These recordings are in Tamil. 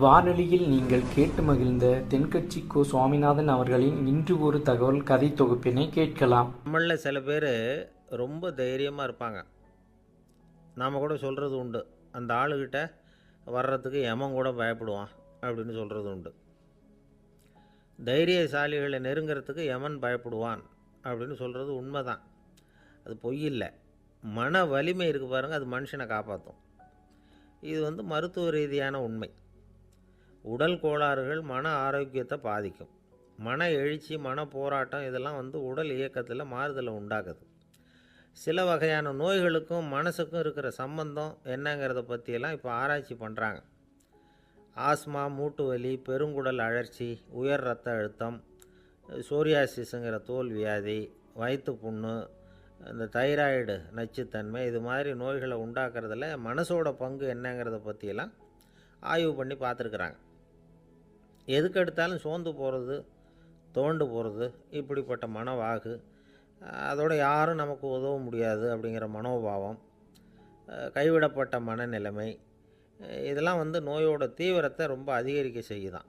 வானொலியில் நீங்கள் கேட்டு மகிழ்ந்த தென்கட்சி கோ. சுவாமிநாதன் அவர்களின் இன்று ஒரு தகவல் கதை தொகுப்பினை கேட்கலாம். நம்மளில் சில பேர் ரொம்ப தைரியமாக இருப்பாங்க. நாம் கூட சொல்கிறது உண்டு, அந்த ஆளுகிட்ட வர்றதுக்கு எமன் கூட பயப்படுவான் அப்படின்னு சொல்கிறது உண்டு. தைரியசாலிகளை நெருங்கிறதுக்கு எமன் பயப்படுவான் அப்படின்னு சொல்கிறது உண்மை தான். அது பொய் இல்லை. மன வலிமை இருக்குது பாருங்கள், அது மனுஷனை காப்பாற்றும். இது மருத்துவ ரீதியான உண்மை. உடல் கோளாறுகள் மன ஆரோக்கியத்தை பாதிக்கும். மன எழுச்சி, மன போராட்டம் இதெல்லாம் உடல் இயக்கத்தில் மாறுதலை உண்டாக்குது. சில வகையான நோய்களுக்கும் மனசுக்கும் இருக்கிற சம்பந்தம் என்னங்கிறத பற்றியெல்லாம் இப்போ ஆராய்ச்சி பண்ணுறாங்க. ஆஸ்மா, மூட்டு வலி, பெருங்குடல் அழற்சி, உயர் இரத்த அழுத்தம், சோரியாசிஸுங்கிற தோல் வியாதி, வயிற்று புண்ணு, இந்த தைராய்டு நச்சுத்தன்மை, இது மாதிரி நோய்களை உண்டாக்குறதுல மனசோட பங்கு என்னங்கிறத பற்றியெல்லாம் ஆய்வு பண்ணி பார்த்துருக்குறாங்க. எதுக்கு எடுத்தாலும் சோர்ந்து போகிறது, தோண்டு போகிறது, இப்படிப்பட்ட மனவாகு, அதோடு யாரும் நமக்கு உதவ முடியாது அப்படிங்கிற மனோபாவம், கைவிடப்பட்ட மனநிலைமை, இதெல்லாம் நோயோட தீவிரத்தை ரொம்ப அதிகரிக்க செய்யுதான்.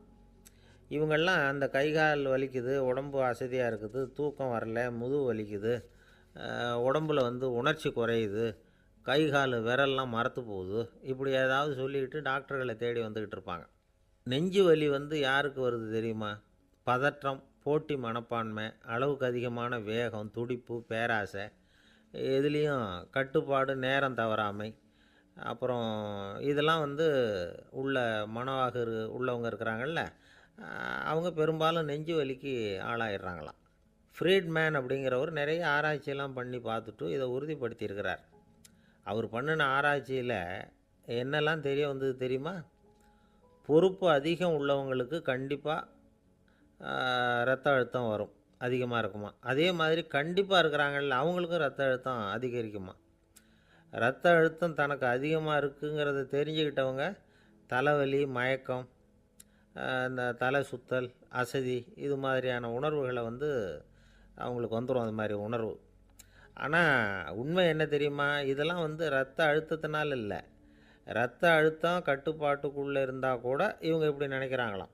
இவங்கெல்லாம் அந்த கைகால் வலிக்குது, உடம்பு அசதியாக இருக்குது, தூக்கம் வரல, முதுகு வலிக்குது, உடம்பில் உணர்ச்சி குறையுது, கைகால் விரல்லாம் மரத்து போகுது, இப்படி ஏதாவது சொல்லிக்கிட்டு டாக்டர்களை தேடி வந்துக்கிட்டு இருப்பாங்க. நெஞ்சு வலி யாருக்கு வருது தெரியுமா? பதற்றம், போட்டி மனப்பான்மை, அளவுக்கு அதிகமான வேகம், துடிப்பு, பேராசை, இதுலேயும் கட்டுப்பாடு, நேரம் தவறாமை, அப்புறம் இதெல்லாம் உள்ள மனவாக உள்ளவங்க இருக்கிறாங்கல்ல, அவங்க பெரும்பாலும் நெஞ்சு வலிக்கு ஆளாயிடுறாங்களாம். ஃப்ரீட்மேன் அப்படிங்கிறவர் நிறைய ஆராய்ச்சியெல்லாம் பண்ணி பார்த்துட்டு இதை உறுதிப்படுத்தியிருக்கிறார். அவர் பண்ணின ஆராய்ச்சியில் என்னெல்லாம் தெரிய வந்தது தெரியுமா? பொறுப்பு அதிகம் உள்ளவங்களுக்கு கண்டிப்பாக இரத்த அழுத்தம் வரும், அதிகமாக இருக்குமா. அதே மாதிரி கண்டிப்பாக இருக்கிறாங்கல்ல, அவங்களுக்கும் இரத்த அழுத்தம் அதிகரிக்குமா. இரத்த அழுத்தம் தனக்கு அதிகமாக இருக்குங்கிறத தெரிஞ்சுக்கிட்டவங்க தலைவலி, மயக்கம், இந்த தலை சுத்தல், அசதி, இது மாதிரியான உணர்வுகளை அவங்களுக்கு வந்துடும், அது மாதிரி உணர்வு. ஆனால் உண்மை என்ன தெரியுமா? இதெல்லாம் இரத்த அழுத்தத்தினால இல்லை, இரத்த அழுத்தம் கட்டுப்பாட்டுக்குள்ளே இருந்தால் கூட இவங்க இப்படி நினைக்கிறாங்களாம்.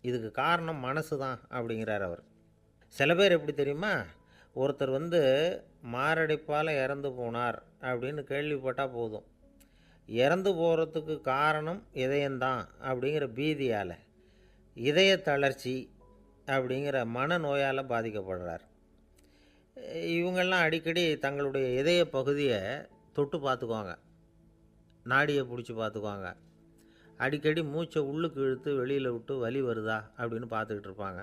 இதுக்கு காரணம் மனசு தான் அப்படிங்கிறார் அவர். சில பேர் எப்படி தெரியுமா? ஒருத்தர் மாரடைப்பால் இறந்து போனார் அப்படின்னு கேள்விப்பட்டால் போதும், இறந்து போகிறதுக்கு காரணம் இதயம்தான் அப்படிங்கிற பீதியால், இதய தளர்ச்சி அப்படிங்கிற மனநோயால் பாதிக்கப்படுறார். இவங்கெல்லாம் அடிக்கடி தங்களுடைய இதய பகுதியை தொட்டு பார்த்துக்குவாங்க, நாடியை பிடிச்சி பார்த்துக்குவாங்க, அடிக்கடி மூச்சை உள்ளுக்கு இழுத்து வெளியில் விட்டு வலி வருதா அப்படின்னு பார்த்துக்கிட்டு இருப்பாங்க.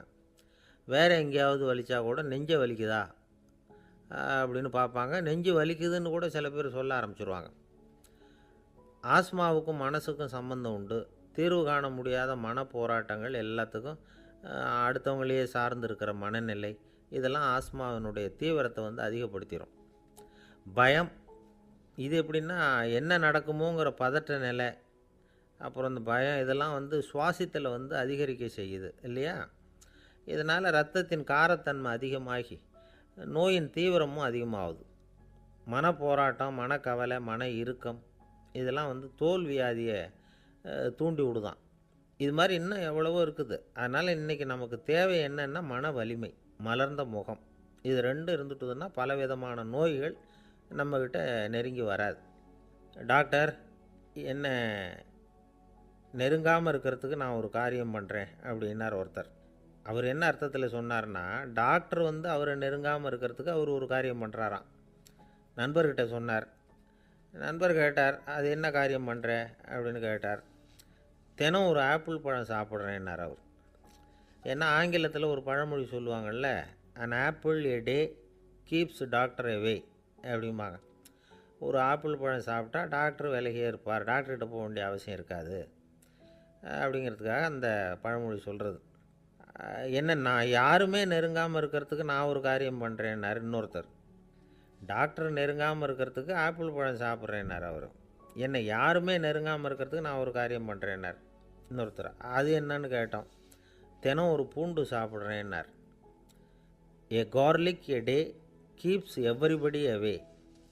வேறு எங்கேயாவது வலிச்சா கூட நெஞ்சை வலிக்குதா அப்படின்னு பார்ப்பாங்க. நெஞ்சு வலிக்குதுன்னு கூட சில பேர் சொல்ல ஆரம்பிச்சிருவாங்க. ஆஸ்மாவுக்கும் மனசுக்கும் சம்பந்தம் உண்டு. தீர்வு காண முடியாத மன போராட்டங்கள் எல்லாத்துக்கும் அடுத்தவங்களையே சார்ந்து இருக்கிற மனநிலை, இதெல்லாம் ஆஸ்மாவினுடைய தீவிரத்தை அதிகப்படுத்திடும். பயம், இது எப்படின்னா என்ன நடக்குமோங்கிற பதற்ற நிலை, அப்புறம் இந்த பயம், இதெல்லாம் சுவாசித்தலை அதிகரிக்க செய்யுது இல்லையா. இதனால் இரத்தத்தின் காரத்தன்மை அதிகமாகி நோயின் தீவிரமும் அதிகமாகுது. மன போராட்டம், மனக்கவலை, மன இறுக்கம், இதெல்லாம் தோல் வியாதியை தூண்டி விடுதான். இது மாதிரி இன்னும் எவ்வளவோ இருக்குது. அதனால் இன்றைக்கி நமக்கு தேவை என்னென்னா மன வலிமை, மலர்ந்த முகம், இது ரெண்டும் இருந்துட்டுதுன்னா பலவிதமான நோய்கள் நம்மக்கிட்ட நெருங்கி வராது. டாக்டர், என்ன நெருங்காமல் இருக்கிறதுக்கு நான் ஒரு காரியம் பண்ணுறேன் அப்படின்னார் ஒருத்தர். அவர் என்ன அர்த்தத்தில் சொன்னார்னா, டாக்டர் அவரை நெருங்காமல் இருக்கிறதுக்கு அவர் ஒரு காரியம் பண்ணுறாராம். நண்பர்கிட்ட சொன்னார். நண்பர் கேட்டார், அது என்ன காரியம் பண்ணுற அப்படின்னு கேட்டார். தினம் ஒரு ஆப்பிள் பழம் சாப்பிட்றேன்னார் அவர். ஏன்னா ஆங்கிலத்தில் ஒரு பழமொழி சொல்லுவாங்கள்ல, an apple a day keeps doctor away அப்படிம்பாங்க. ஒரு ஆப்பிள் பழம் சாப்பிட்டா டாக்டர் விலகியே இருப்பார், டாக்டர்கிட்ட போக வேண்டிய அவசியம் இருக்காது அப்படிங்கிறதுக்காக அந்த பழமொழி சொல்கிறது. என்னென்னா, யாருமே நெருங்காமல் இருக்கிறதுக்கு நான் ஒரு காரியம் பண்ணுறேன்னார் இன்னொருத்தர். டாக்டர் நெருங்காமல் இருக்கிறதுக்கு ஆப்பிள் பழம் சாப்பிட்றேன்னார் அவர். என்னை யாருமே நெருங்காமல் இருக்கிறதுக்கு நான் ஒரு காரியம் பண்ணுறேன்னார் இன்னொருத்தர். அது என்னன்னு கேட்டோம். தினம் ஒரு பூண்டு சாப்பிட்றேன்னார். ஏ கார்லிக் எ டே கீப்ஸ் எவ்ரிபடி அவே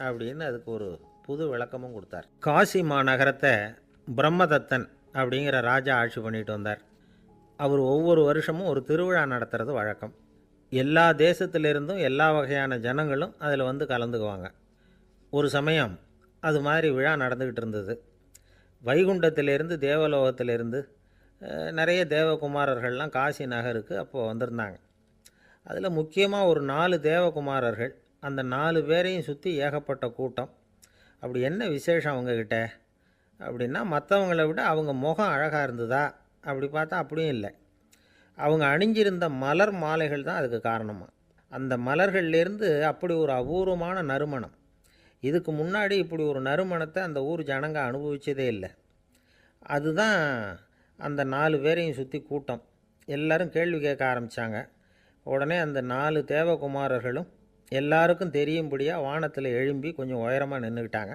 அப்படின்னு அதுக்கு ஒரு புது விளக்கமும் கொடுத்தார். காசி மாநகரத்தை பிரம்மதத்தன் அப்படிங்கிற ராஜா ஆட்சி பண்ணிட்டு வந்தார். அவர் ஒவ்வொரு வருஷமும் ஒரு திருவிழா நடத்துறது வழக்கம். எல்லா தேசத்திலிருந்தும் எல்லா வகையான ஜனங்களும் அதில் வந்து கலந்துக்குவாங்க. ஒரு சமயம் அது மாதிரி விழா நடந்துக்கிட்டு இருந்தது. வைகுண்டத்திலேருந்து தேவலோகத்திலேருந்து நிறைய தேவகுமாரர்கள்லாம் காசி நகருக்கு அப்போது வந்திருந்தாங்க. அதில் முக்கியமாக ஒரு 4 தேவகுமாரர்கள், அந்த 4 பேரையும் சுற்றி ஏகப்பட்ட கூட்டம். அப்படி என்ன விசேஷம் அவங்கக்கிட்ட அப்படின்னா, மற்றவங்கள விட அவங்க முகம் அழகாக இருந்ததா அப்படி பார்த்தா அப்படியும் இல்லை. அவங்க அணிஞ்சிருந்த மலர் மாலைகள் தான் அதுக்கு காரணமாக. அந்த மலர்கள்லேருந்து அப்படி ஒரு அபூர்வமான நறுமணம். இதுக்கு முன்னாடி இப்படி ஒரு நறுமணத்தை அந்த ஊர் ஜனங்க அனுபவிச்சதே இல்லை. அதுதான் அந்த 4 பேரையும் சுற்றி கூட்டம். எல்லாரும் கேள்வி கேட்க ஆரம்பித்தாங்க. உடனே அந்த 4 தேவகுமாரர்களும் எல்லாருக்கும் தெரியும்படியாக வானத்தில் எழும்பி கொஞ்சம் உயரமாக நின்றுக்கிட்டாங்க.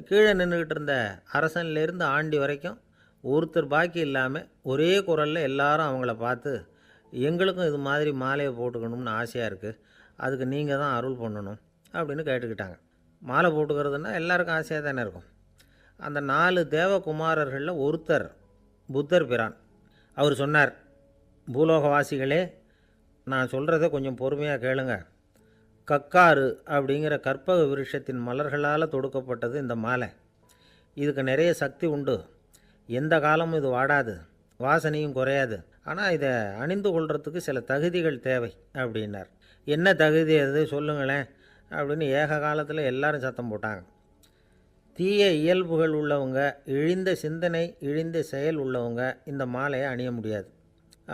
கீழே நின்றுக்கிட்டு இருந்த அரசன்லேருந்து ஆண்டி வரைக்கும் ஒருத்தர் பாக்கி இல்லாமல் ஒரே குரலில் எல்லாரும் அவங்கள பார்த்து, எங்களுக்கும் இது மாதிரி மாலையை போட்டுக்கணும்னு ஆசையாக இருக்குது, அதுக்கு நீங்கள் தான் அருள் பண்ணணும் அப்படின்னு கேட்டுக்கிட்டாங்க. மாலை போட்டுக்கிறதுனா எல்லாருக்கும் ஆசையாக தானே இருக்கும். அந்த 4 தேவகுமாரர்களில் ஒருத்தர் புத்தர் பிரான். அவர் சொன்னார், பூலோகவாசிகளே, நான் சொல்கிறத கொஞ்சம் பொறுமையாக கேளுங்க. கக்காரு அப்படிங்கிற கற்பக விருட்சத்தின் மலர்களால் தொடுக்கப்பட்டது இந்த மாலை. இதுக்கு நிறைய சக்தி உண்டு. எந்த காலமும் இது வாடாது, வாசனையும் குறையாது. ஆனால் இதை அணிந்து கொள்கிறதுக்கு சில தகுதிகள் தேவை அப்படின்னார். என்ன தகுதி அது சொல்லுங்களேன் அப்படின்னு ஏக காலத்தில் எல்லாரும் சத்தம் போட்டாங்க. தீய இயல்புகள் உள்ளவங்க, இழிந்த சிந்தனை, இழிந்த செயல் உள்ளவங்க இந்த மாலையை அணிய முடியாது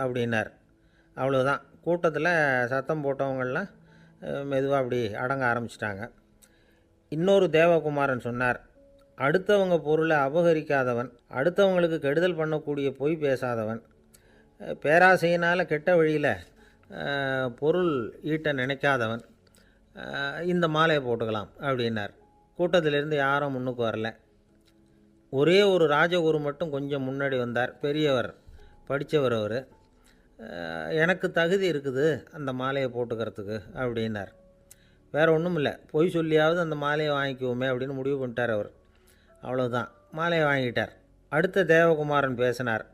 அப்படின்னார். அவ்வளோதான். கூட்டத்தில் சத்தம் போட்டவங்கள்லாம் மெதுவாக அப்படி அடங்க ஆரம்பிச்சிட்டாங்க. இன்னொரு தேவகுமாரன் சொன்னார், அடுத்தவங்க பொருளை அபகரிக்காதவன், அடுத்தவங்களுக்கு கெடுதல் பண்ணக்கூடிய பொய் பேசாதவன், பேராசையினால் கெட்ட வழியில் பொருள் ஈட்ட நினைக்காதவன் இந்த மாலையை போட்டுக்கலாம் அப்படின்னார். கூட்டத்திலிருந்து யாரும் முன்னுக்கு வரல. ஒரே ஒரு ராஜகுரு மட்டும் கொஞ்சம் முன்னாடி வந்தார். பெரியவர், படித்தவர் அவர். எனக்கு தகுதி இருக்குது அந்த மாலையை போட்டுக்கிறதுக்கு அப்படின்னார். வேறு ஒன்றும் இல்லை, பொய் சொல்லியாவது அந்த மாலையை வாங்கிக்குவோமே அப்படின்னு முடிவு பண்ணிட்டார் அவர். அவ்வளோதான், மாலையை வாங்கிட்டார். அடுத்த தேவகுமாரன் பேசினார்.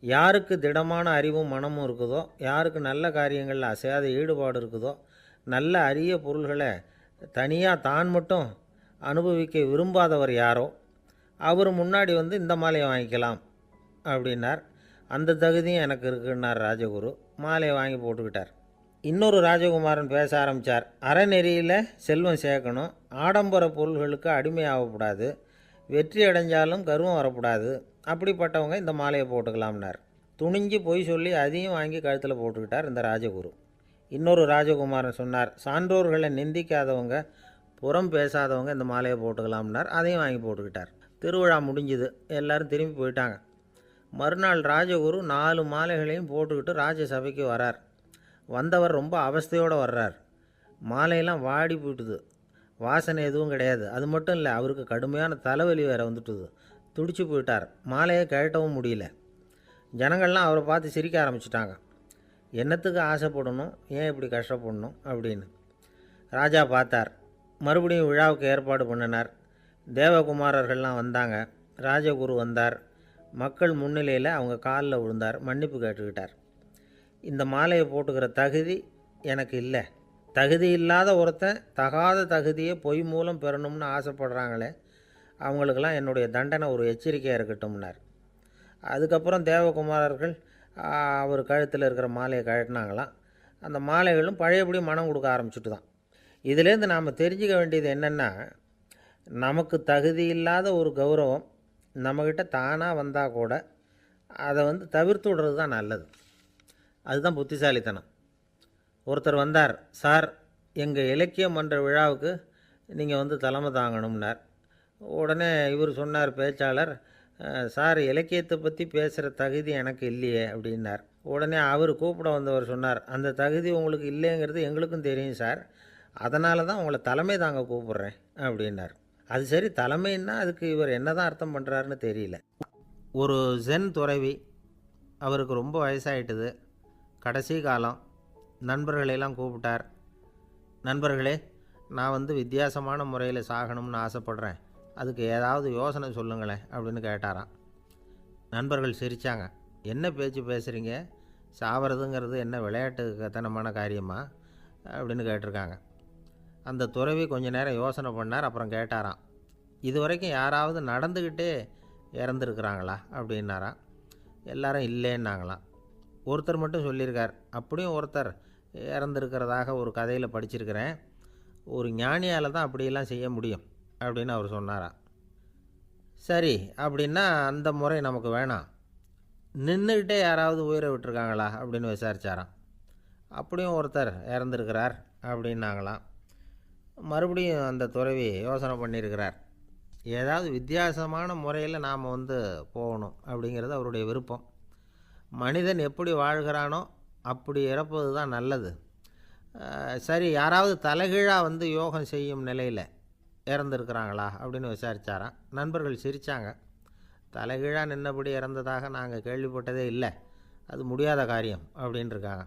யாருக்கு திடமான அறிவும் மனமும் இருக்குதோ, யாருக்கு நல்ல காரியங்களில் அசையாத ஈடுபாடு இருக்குதோ, நல்ல அரிய பொருள்களை தனியாக தான் மட்டும் அனுபவிக்க விரும்பாதவர் யாரோ அவர் முன்னாடி வந்து இந்த மாலையை வாங்கிக்கலாம் அப்படின்னார். அந்த தகுதியும் எனக்கு இருக்குன்னார் ராஜகுரு. மாலையை வாங்கி போட்டுக்கிட்டார். இன்னொரு ராஜகுமாரன் பேச ஆரம்பித்தார். அறநெறியில் செல்வம் சேர்க்கணும், ஆடம்பர பொருள்களுக்கு அடிமையாகக்கூடாது, வெற்றி அடைஞ்சாலும் கர்வம் வரக்கூடாது, அப்படிப்பட்டவங்க இந்த மாலையை போட்டுக்கலாம்னார். துணிஞ்சு பொய் சொல்லி அதையும் வாங்கி கழுத்தில் போட்டுக்கிட்டார் இந்த ராஜகுரு. இன்னொரு ராஜகுமாரன் சொன்னார், சான்றோர்களை நிந்திக்காதவங்க, புறம் பேசாதவங்க இந்த மாலையை போட்டுக்கலாம்னார். அதையும் வாங்கி போட்டுக்கிட்டார். திருவிழா முடிஞ்சுது, எல்லோரும் திரும்பி போயிட்டாங்க. மறுநாள் ராஜகுரு 4 மாலைகளையும் போட்டுக்கிட்டு ராஜசபைக்கு வரார். வந்தவர் ரொம்ப அவஸ்தையோடு வர்றார். மாலையெல்லாம் வாடி போயிட்டுது, வாசனை எதுவும் கிடையாது. அது மட்டும் இல்லை, அவருக்கு கடுமையான தலைவலி வேறு வந்துட்டுது. துடிச்சு போயிட்டார். மாலையை கழட்டவும் முடியல. ஜனங்கள்லாம் அவரை பார்த்து சிரிக்க ஆரம்பிச்சிட்டாங்க. என்னத்துக்கு ஆசைப்படணும், ஏன் இப்படி கஷ்டப்படணும் அப்படின்னு. ராஜா பார்த்தார். மறுபடியும் விழாவுக்கு ஏற்பாடு பண்ணினார். தேவகுமாரர்கள்லாம் வந்தாங்க. ராஜகுரு வந்தார். மக்கள் முன்னிலையில் அவங்க காலில் விழுந்தார், மன்னிப்பு கேட்டுக்கிட்டார். இந்த மாலையை போட்டுக்கிற தகுதி எனக்கு இல்லை. தகுதி இல்லாத ஒருத்தன் தகாத தகுதியை பொய் மூலம் பெறணும்னு ஆசைப்படுறாங்களே, அவங்களுக்கெல்லாம் என்னுடைய தண்டனை ஒரு எச்சரிக்கையாக இருக்கட்டும்னார். அதுக்கப்புறம் தேவகுமாரர்கள் அவர் கழுத்தில் இருக்கிற மாலையை கழட்டினாங்களாம். அந்த மாலைகளும் பழையபடி மனம் கொடுக்க ஆரம்பிச்சுட்டு தான். இதிலேருந்து நாம் தெரிஞ்சுக்க வேண்டியது என்னென்னா, நமக்கு தகுதி இல்லாத ஒரு கௌரவம் நம்மக்கிட்ட தானாக வந்தால் கூட அதை தவிர்த்து விடுறது தான் நல்லது. அதுதான் புத்திசாலித்தனம். ஒருத்தர் வந்தார். சார், எங்கள் இலக்கிய மன்ற விழாவுக்கு நீங்கள் தலைமை தாங்கணும்னார். உடனே இவர் சொன்னார், பேச்சாளர், சார், இலக்கியத்தை பற்றி பேசுகிற தகுதி எனக்கு இல்லையே அப்படின்னார். உடனே அவர் கூப்பிட வந்தவர் சொன்னார், அந்த தகுதி உங்களுக்கு இல்லைங்கிறது எங்களுக்கும் தெரியும் சார், அதனால தான் உங்களை தலைமை தாங்க கூப்பிட்றேன் அப்படின்னார். அது சரி, தலைமைன்னா அதுக்கு இவர் என்ன தான் அர்த்தம் பண்ணுறாருன்னு தெரியல. ஒரு ஜென் துறவி, அவருக்கு ரொம்ப வயசாகிட்டுது, கடைசி காலம். நண்பர்களையெல்லாம் கூப்பிட்டார். நண்பர்களே, நான் வித்தியாசமான முறையில் சாகணும்னு ஆசைப்பட்றேன், அதுக்கு ஏதாவது யோசனை சொல்லுங்களேன் அப்படின்னு கேட்டாராம். நண்பர்கள் சிரித்தாங்க. என்ன பேச்சு பேசுகிறீங்க? சாவறதுங்கிறது என்ன விளையாட்டுத்தனமான காரியமா அப்படின்னு கேட்டிருக்காங்க. அந்த துறவி கொஞ்ச நேரம் யோசனை பண்ணார். அப்புறம் கேட்டாராம், இது வரைக்கும் யாராவது நடந்துக்கிட்டே இறந்துருக்குறாங்களா அப்படின்னாராம். எல்லாரும் இல்லைன்னாங்களாம். ஒருத்தர் மட்டும் சொல்லியிருக்கார், அப்படியும் ஒருத்தர் இறந்துருக்கிறதாக ஒரு கதையில் படிச்சிருக்கிறேன். ஒரு ஞானியால் தான் அப்படியெல்லாம் செய்ய முடியும் அப்படின்னு அவர் சொன்னாராம். சரி, அப்படின்னா அந்த முறை நமக்கு வேணாம். நின்றுக்கிட்டே யாராவது உயிரை விட்டுருக்காங்களா அப்படின்னு விசாரித்தாராம். அப்படியும் ஒருத்தர் இறந்துருக்கிறார் அப்படின்னாங்களாம். மறுபடியும் அந்த துறவி யோசனை பண்ணியிருக்கிறார். ஏதாவது வித்தியாசமான முறையில் நாம் போகணும் அப்படிங்கிறது அவருடைய விருப்பம். மனிதன் எப்படி வாழ்கிறானோ அப்படி இறப்பது தான் நல்லது. சரி, யாராவது தலைகீழாக யோகம் செய்யும் நிலையில் இறந்துருக்குறாங்களா அப்படின்னு விசாரித்தாராம். நண்பர்கள் சிரித்தாங்க. தலைகீழாக நின்னபடி இறந்ததாக நாங்கள் கேள்விப்பட்டதே இல்லை, அது முடியாத காரியம் அப்படின்ட்டுருக்காங்க.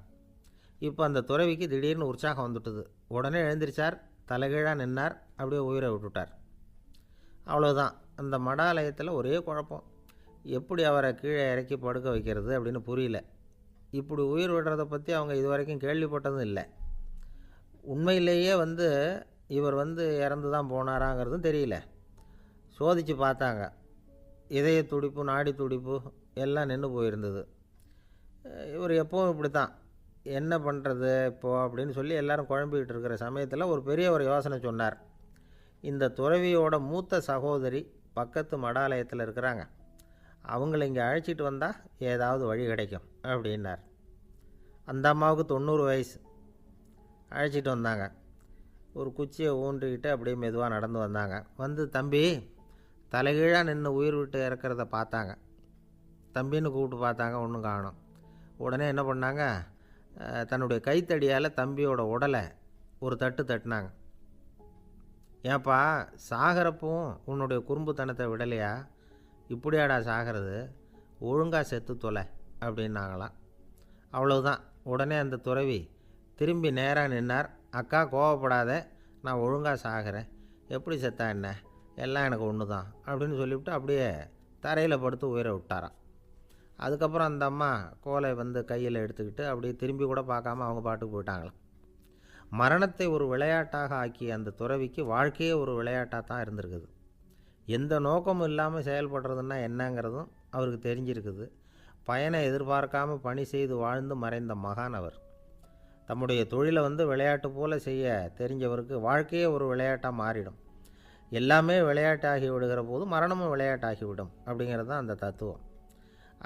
இப்போ அந்த துறவிக்கு திடீர்னு உற்சாகம் வந்துட்டுது. உடனே எழுந்திரிச்சார், தலைகீழாக நின்னார், அப்படியே உயிரை விட்டுட்டார். அவ்வளோதான். அந்த மடாலயத்தில் ஒரே குழப்பம். எப்படி அவரை கீழே இறக்கி படுக்க வைக்கிறது அப்படின்னு புரியல. இப்படி உயிர் விடுறதை பற்றி அவங்க இது வரைக்கும் கேள்விப்பட்டதும் இல்லை. உண்மையிலேயே இவர் இறந்து தான் போனாராங்கிறதும் தெரியல. சோதித்து பார்த்தாங்க. இதய துடிப்பு, நாடி துடிப்பு எல்லாம் நின்று போயிருந்தது. இவர் எப்போவும் இப்படி தான், என்ன பண்ணுறது இப்போது அப்படின்னு சொல்லி எல்லோரும் குழம்பிக்கிட்டு இருக்கிற சமயத்தில் ஒரு பெரிய ஒரு யோசனை சொன்னார். இந்த துறவியோட மூத்த சகோதரி பக்கத்து மடாலயத்தில் இருக்கிறாங்க, அவங்கள இங்கே அழைச்சிட்டு வந்தால் ஏதாவது வழி கிடைக்கும் அப்படின்னார். அந்த அம்மாவுக்கு 90 வயசு. அழைச்சிட்டு வந்தாங்க. ஒரு குச்சியை ஊன்றிக்கிட்டு அப்படியே மெதுவாக நடந்து வந்தாங்க. தம்பி, தலைகீழாக நின்று உயிர் விட்டு இறக்கிறத பார்த்தாங்க. தம்பின்னு கூப்பிட்டு பார்த்தாங்க, ஒன்றும் காணோம். உடனே என்ன பண்ணாங்க, தன்னுடைய கைத்தடியால் தம்பியோட உடலை ஒரு தட்டு தட்டினாங்க. ஏன்ப்பா, சாகிறப்பவும் உன்னுடைய குறும்புத்தனத்தை விடலையா? இப்படியாடா சாகிறது, ஒழுங்காக செத்து தொலை அப்படின்னாங்களாம். அவ்வளவுதான். உடனே அந்த துறவி திரும்பி நேராக நின்னார். அக்கா, கோவப்படாத, நான் ஒழுங்காக சாகிறேன், எப்படி செத்தா என்ன, எல்லாம் எனக்கு ஒன்று தான் அப்படின்னு சொல்லிவிட்டு அப்படியே தரையில் படுத்து உயிரை விட்டாராம். அதுக்கப்புறம் அந்த அம்மா கோலை கையில் எடுத்துக்கிட்டு அப்படியே திரும்பி கூட பார்க்காம அவங்க பாட்டுக்கு போயிட்டாங்களாம். மரணத்தை ஒரு விளையாட்டாக ஆக்கிய அந்த துறவிக்கு வாழ்க்கையே ஒரு விளையாட்டாக தான் இருந்திருக்குது. எந்த நோக்கமும் இல்லாமல் செயல்படுறதுன்னா என்னங்கிறதும் அவருக்கு தெரிஞ்சிருக்குது. பயனை எதிர்பார்க்காமல் பணி செய்து வாழ்ந்து மறைந்த மகான் அவர். தம்முடைய தொழிலை விளையாட்டு போல் செய்ய தெரிஞ்சவருக்கு வாழ்க்கையே ஒரு விளையாட்டாக மாறிடும். எல்லாமே விளையாட்டாகி விடுகிற போது மரணமும் விளையாட்டாகிவிடும் அப்படிங்கிறது தான் அந்த தத்துவம்.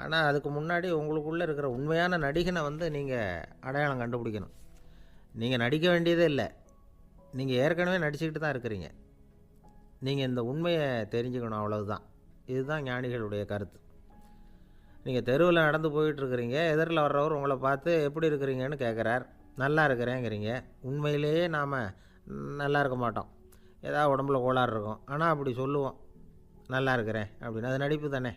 ஆனால் அதுக்கு முன்னாடி உங்களுக்குள்ளே இருக்கிற உண்மையான நடிகனை நீங்கள் அடையாளம் கண்டுபிடிக்கணும். நீங்கள் நடிக்க வேண்டியதே இல்லை, நீங்கள் ஏற்கனவே நடிச்சுக்கிட்டு தான் இருக்கிறீங்க. நீங்கள் இந்த உண்மையை தெரிஞ்சுக்கணும், அவ்வளவுதான். இதுதான் ஞானிகளுடைய கருத்து. நீங்கள் தெருவில் நடந்து போயிட்டுருக்கிறீங்க, எதிரில் வர்றவர் உங்களை பார்த்து எப்படி இருக்கிறீங்கன்னு கேட்குறார். நல்லா இருக்கிறேங்கிறீங்க. உண்மையிலேயே நாம் நல்லா இருக்க மாட்டோம், ஏதாவது உடம்புல கோளாறு இருக்கும். ஆனால் அப்படி சொல்லுவோம், நல்லா இருக்கிறேன் அப்படின்னு. அது நடிப்பு தானே.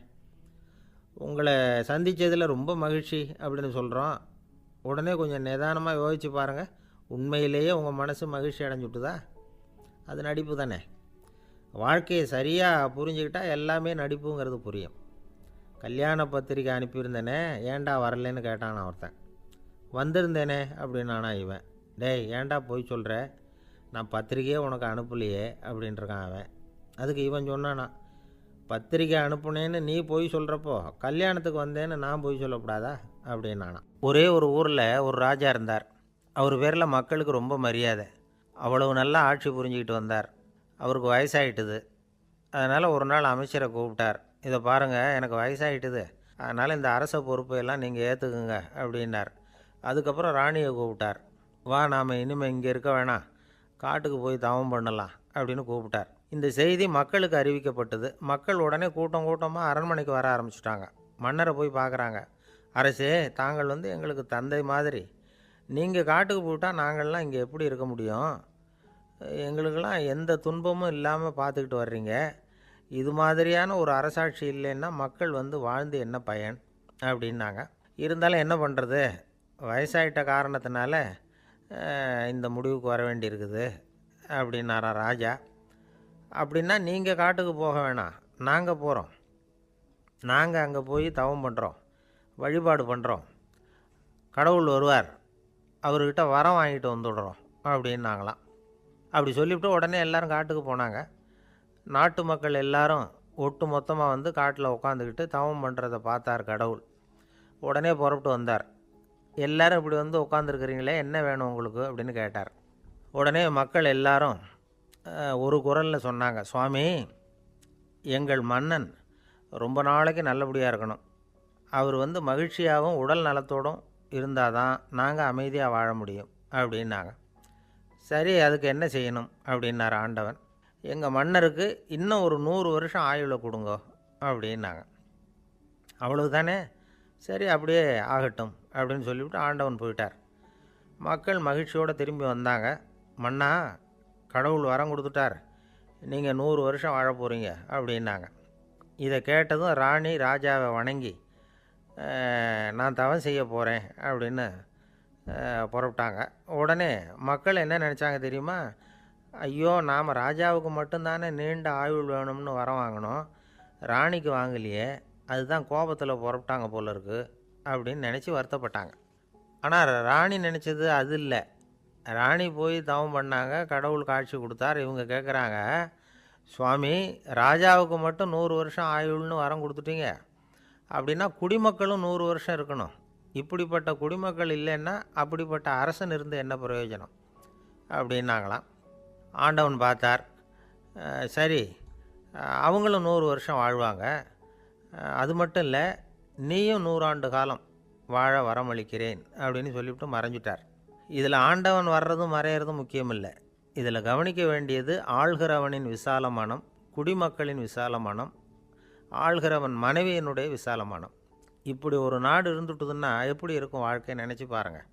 உங்களை சந்தித்ததில் ரொம்ப மகிழ்ச்சி அப்படின்னு சொல்கிறோம். உடனே கொஞ்சம் நிதானமாக யோசித்து பாருங்கள், உண்மையிலேயே உங்கள் மனசு மகிழ்ச்சி அடைஞ்சுட்டுதா? அது நடிப்பு தானே. வாழ்க்கையை சரியாக புரிஞ்சுக்கிட்டால் எல்லாமே நடிப்புங்கிறது புரியும். கல்யாண பத்திரிக்கை அனுப்பியிருந்தேனே, ஏன்டா வரலன்னு கேட்டான் ஒருத்தன். வந்திருந்தேனே அப்படின்னானா இவன். டேய், ஏன்டா போய் சொல்கிற, நான் பத்திரிக்கையே உனக்கு அனுப்பலையே அப்படின்ட்டுருக்கான் அவன். அதுக்கு இவன் சொன்னானா, பத்திரிக்கை அனுப்புனேன்னு நீ போய் சொல்கிறப்போ கல்யாணத்துக்கு வந்தேன்னு நான் போய் சொல்லக்கூடாதா அப்படின்னானா. ஒரே ஒரு ஊரில் ஒரு ராஜா இருந்தார். அவர் பேரில் மக்களுக்கு ரொம்ப மரியாதை. அவ்வளவு நல்லா ஆட்சி புரிஞ்சுக்கிட்டு வந்தார். அவருக்கு வயசாகிட்டுது. அதனால் ஒரு நாள் அமைச்சரை கூப்பிட்டார். இதை பாருங்கள், எனக்கு வயசாகிட்டுது, அதனால் இந்த அரச பொறுப்பையெல்லாம் நீங்கள் ஏற்றுக்குங்க அப்படின்னார். அதுக்கப்புறம் ராணியை கூப்பிட்டார். வா, நாம் இனிமேல் இங்கே இருக்க வேணாம், காட்டுக்கு போய் தவம் பண்ணலாம் அப்படின்னு கூப்பிட்டார். இந்த செய்தி மக்களுக்கு அறிவிக்கப்பட்டது. மக்கள் உடனே கூட்டம் கூட்டமாக அரண்மனைக்கு வர ஆரம்பிச்சிட்டாங்க. மன்னரை போய் பார்க்குறாங்க. அரசே, தாங்கள் எங்களுக்கு தந்தை மாதிரி. நீங்கள் காட்டுக்கு போயிட்டால் நாங்கள்லாம் இங்கே எப்படி இருக்க முடியும்? எங்களுக்கெல்லாம் எந்த துன்பமும் இல்லாமல் பார்த்துக்கிட்டு வர்றீங்க. இது மாதிரியான ஒரு அரசாட்சி இல்லைன்னா மக்கள் வாழ்ந்து என்ன பயன் அப்படின்னாங்க. இருந்தாலும் என்ன பண்ணுறது, வயசாயிட்ட காரணத்தினால இந்த முடிவுக்கு வர வேண்டியிருக்குது அப்படின்னாரா ராஜா. அப்படின்னா நீங்கள் காட்டுக்கு போக வேணாம், நாங்கள் போகிறோம். நாங்கள் அங்கே போய் தவம் பண்ணுறோம், வழிபாடு பண்ணுறோம், கடவுள் வருவார், அவர்கிட்ட வரம் வாங்கிட்டு வந்துடுறோம் அப்படின்னாங்களாம். அப்படி சொல்லிவிட்டு உடனே எல்லோரும் காட்டுக்கு போனாங்க. நாட்டு மக்கள் எல்லாரும் ஒட்டு மொத்தமாக வந்து காட்டில் உட்காந்துக்கிட்டு தவம் பண்ணுறதை பார்த்தார் கடவுள். உடனே புறப்பட்டு வந்தார். எல்லோரும் இப்படி வந்து உட்காந்துருக்குறீங்களே, என்ன வேணும் உங்களுக்கு அப்படின்னு கேட்டார். உடனே மக்கள் எல்லாரும் ஒரு குரலில் சொன்னாங்க, சுவாமி, எங்கள் மன்னன் ரொம்ப நாளைக்கு நல்லபடியாக இருக்கணும், அவர் வந்து மகிழ்ச்சியாகவும் உடல் நலத்தோடும் இருந்தால் தான் நாங்கள் அமைதியாக வாழ முடியும் அப்படின்னாங்க. சரி, அதுக்கு என்ன செய்யணும் அப்படின்னார் ஆண்டவன். எங்கள் மன்னருக்கு இன்னும் ஒரு 100 வருஷம் ஆயுளை கொடுங்க அப்படின்னாங்க. அவ்வளவு தானே, சரி அப்படியே ஆகட்டும் அப்படின்னு சொல்லிவிட்டு ஆண்டவன் போயிட்டார். மக்கள் மகிழ்ச்சியோடு திரும்பி வந்தாங்க. மன்னா, கடவுள் வரம் கொடுத்துட்டார், நீங்கள் 100 வருஷம் வாழ போகிறீங்க அப்படின்னாங்க. இதை கேட்டதும் ராணி ராஜாவை வணங்கி நான் தவம் செய்ய போகிறேன் அப்படின்னு புறப்பட்டாங்க. உடனே மக்கள் என்ன நினச்சாங்க தெரியுமா? ஐயோ, நாம் ராஜாவுக்கு மட்டும்தானே நீண்ட ஆயுள் வேணும்னு வரம் வாங்கினோம், ராணிக்கு வாங்கலையே, அதுதான் கோபத்தில் புறப்பட்டாங்க போல இருக்குது அப்படின்னு நினச்சி வருத்தப்பட்டாங்க. ஆனால் ராணி நினச்சது அது இல்லை. ராணி போய் தவம் பண்ணாங்க, கடவுள் காட்சி கொடுத்தார். இவங்க கேட்குறாங்க, சுவாமி, ராஜாவுக்கு மட்டும் 100 வருஷம் ஆயுள்னு வரம் கொடுத்துட்டீங்க, அப்படின்னா குடிமக்களும் 100 வருஷம் இருக்கணும். இப்படிப்பட்ட குடிமக்கள் இல்லைன்னா அப்படிப்பட்ட அரசன் இருந்து என்ன பிரயோஜனம் அப்படின்னாங்களாம். ஆண்டவன் பார்த்தார், சரி அவங்களும் 100 வருஷம் வாழ்வாங்க, அது மட்டும் இல்லை, நீயும் 100 ஆண்டு காலம் வாழ வரமளிக்கிறேன் அப்படின்னு சொல்லிவிட்டு மறைஞ்சிட்டார். இதில் ஆண்டவன் வர்றதும் மறையிறதும் முக்கியமில்லை. இதில் கவனிக்க வேண்டியது ஆள்கிறவனின் விசால மனம், குடிமக்களின் விசால மனம், ஆள்கிறவன் மனைவியினுடைய விசால மனம். இப்படி ஒரு நாடு இருந்துட்டுதுன்னா எப்படி இருக்கும் வாழ்க்கை நினச்சி பாருங்கள்.